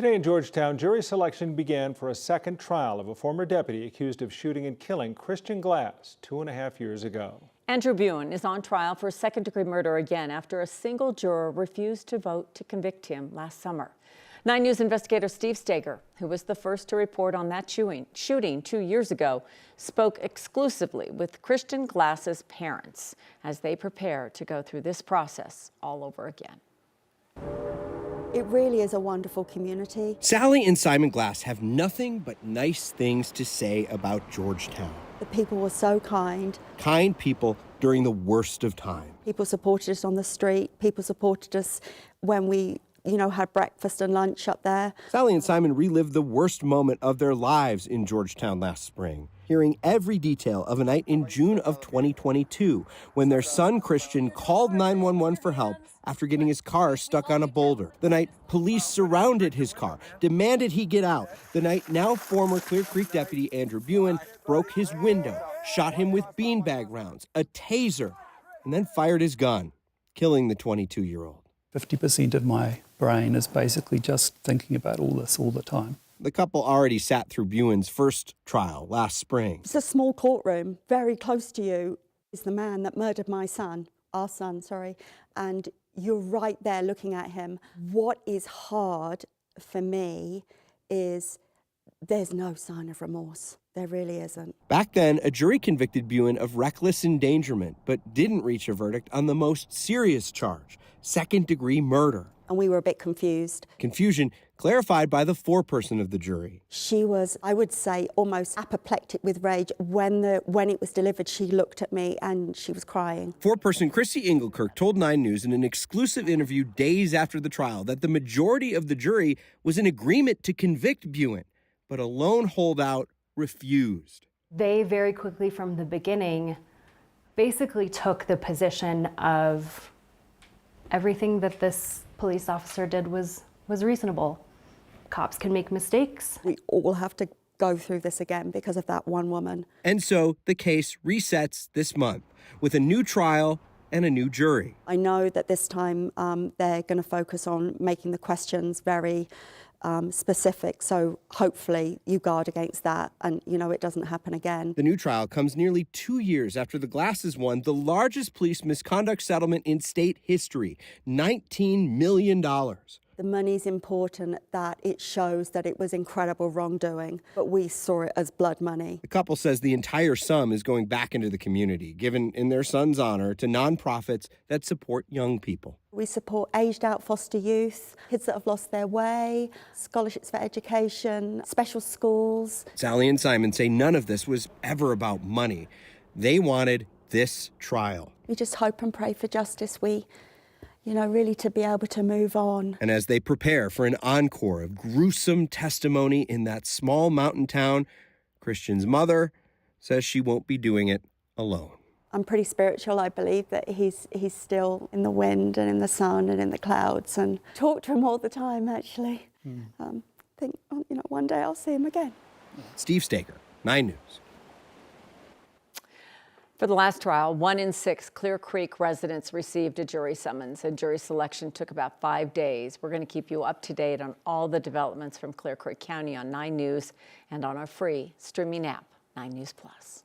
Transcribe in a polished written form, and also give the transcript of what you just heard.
Today in Georgetown, jury selection began for a second trial of a former deputy accused of shooting and killing Christian Glass 2.5 years ago. Andrew Buin is on trial for second-degree murder again after a single juror refused to vote to convict him last summer. 9 News investigator Steve Staeger, who was the first to report on that shooting 2 years ago, spoke exclusively with Christian Glass's parents as they prepare to go through this process all over again. It really is a wonderful community. Sally and Simon Glass have nothing but nice things to say about Georgetown. The people were so kind. Kind people during the worst of time. People supported us on the street. People supported us when we, had breakfast and lunch up there. Sally and Simon relived the worst moment of their lives in Georgetown last spring, hearing every detail of a night in June of 2022 when their son Christian called 911 for help after getting his car stuck on a boulder. The night police surrounded his car, demanded he get out. The night now former Clear Creek deputy Andrew Buin broke his window, shot him with beanbag rounds, a taser, and then fired his gun, killing the 22-year-old. 50% of my brain is basically just thinking about all this all the time. The couple already sat through Buin's first trial last spring. It's a small courtroom. Very close to you is the man that murdered our son, and you're right there looking at him. What is hard for me is there's no sign of remorse. There really isn't. Back then, a jury convicted Buin of reckless endangerment, but didn't reach a verdict on the most serious charge, second-degree murder. And we were a bit confused. Confusion clarified by the foreperson of the jury. She was, I would say, almost apoplectic with rage. When it was delivered, she looked at me and she was crying. Foreperson Chrissy Engelkirk told 9 News in an exclusive interview days after the trial that the majority of the jury was in agreement to convict Buin, but a lone holdout refused. They very quickly from the beginning basically took the position of everything that this police officer did was reasonable. Cops can make mistakes. We all have to go through this again because of that one woman. And so the case resets this month with a new trial and a new jury. I know that this time they're going to focus on making the questions very specific, so hopefully you guard against that and it doesn't happen again. The new trial comes nearly 2 years after the Glasses won the largest police misconduct settlement in state history, $19 million. The money's important, that it shows that it was incredible wrongdoing, but we saw it as blood money. The couple says the entire sum is going back into the community, given in their son's honor to nonprofits that support young people. We support aged-out foster youth, kids that have lost their way, scholarships for education, special schools. Sally and Simon say none of this was ever about money. They wanted this trial. We just hope and pray for justice. We really to be able to move on. And as they prepare for an encore of gruesome testimony in that small mountain town, Christian's mother says she won't be doing it alone. I'm pretty spiritual. I believe that he's still in the wind and in the sun and in the clouds, and talk to him all the time, actually. Think, one day I'll see him again. Steve Staeger, 9 News. For the last trial, 1 in 6 Clear Creek residents received a jury summons, and jury selection took about 5 days. We're going to keep you up to date on all the developments from Clear Creek County on 9 News and on our free streaming app, 9 News Plus.